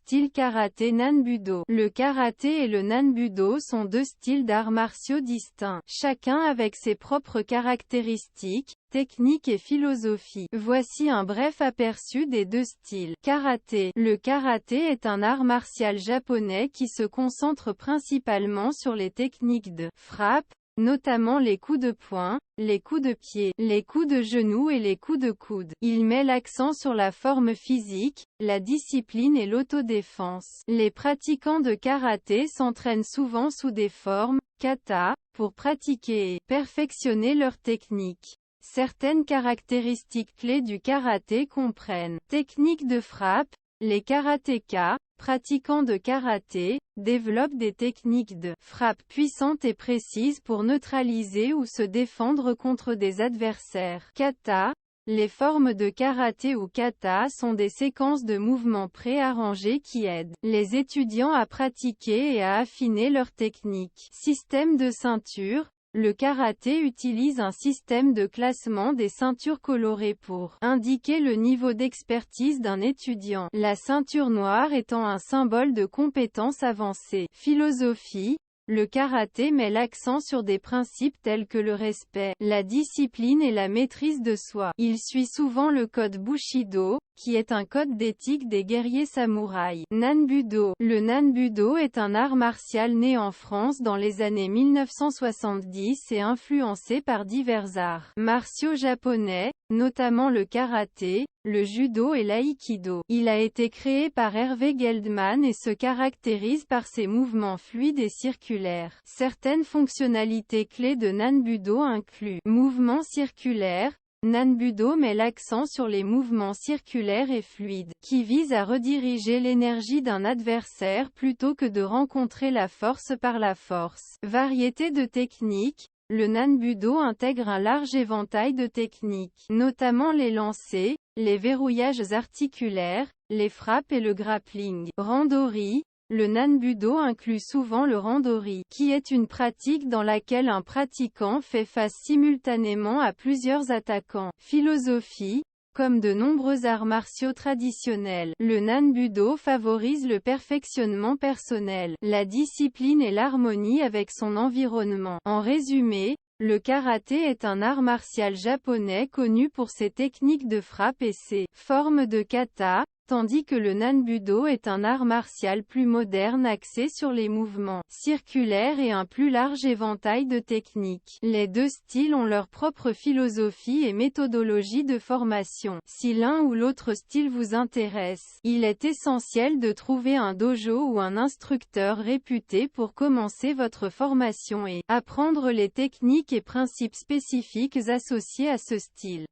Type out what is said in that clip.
style karaté nanbudo. Le karaté et le nanbudo sont deux styles d'arts martiaux distincts, chacun avec ses propres caractéristiques, techniques et philosophie. Voici un bref aperçu des deux styles. Karaté. Le karaté est un art martial japonais qui se concentre principalement sur les techniques de frappe, notamment les coups de poing, les coups de pied, les coups de genou et les coups de coude. Il met l'accent sur la forme physique, la discipline et l'autodéfense. Les pratiquants de karaté s'entraînent souvent sous des formes, kata, pour pratiquer et perfectionner leur technique. Certaines caractéristiques clés du karaté comprennent technique de frappe. Les karatékas, pratiquants de karaté, développent des techniques de frappe puissantes et précises pour neutraliser ou se défendre contre des adversaires. Kata. Les formes de karaté ou kata sont des séquences de mouvements préarrangés qui aident les étudiants à pratiquer et à affiner leur technique. Système de ceinture. Le karaté utilise un système de classement des ceintures colorées pour indiquer le niveau d'expertise d'un étudiant, la ceinture noire étant un symbole de compétence avancée. Philosophie. Le karaté met l'accent sur des principes tels que le respect, la discipline et la maîtrise de soi. Il suit souvent le code Bushido, qui est un code d'éthique des guerriers samouraïs. Nanbudo. Le nanbudo est un art martial né en France dans les années 1970 et influencé par divers arts martiaux japonais, notamment le karaté, le judo et l'aïkido. Il a été créé par Hervé Geldman et se caractérise par ses mouvements fluides et circulaires. Certaines fonctionnalités clés de nanbudo incluent mouvements circulaires. Nanbudo met l'accent sur les mouvements circulaires et fluides, qui visent à rediriger l'énergie d'un adversaire plutôt que de rencontrer la force par la force. Variété de techniques. Le nanbudo intègre un large éventail de techniques, notamment les lancers, les verrouillages articulaires, les frappes et le grappling. Randori. Le nanbudo inclut souvent le randori, qui est une pratique dans laquelle un pratiquant fait face simultanément à plusieurs attaquants. Philosophie. Comme de nombreux arts martiaux traditionnels, le nanbudo favorise le perfectionnement personnel, la discipline et l'harmonie avec son environnement. En résumé, le karaté est un art martial japonais connu pour ses techniques de frappe et ses formes de kata, tandis que le nanbudo est un art martial plus moderne axé sur les mouvements circulaires et un plus large éventail de techniques. Les deux styles ont leur propre philosophie et méthodologie de formation. Si l'un ou l'autre style vous intéresse, il est essentiel de trouver un dojo ou un instructeur réputé pour commencer votre formation et apprendre les techniques et principes spécifiques associés à ce style.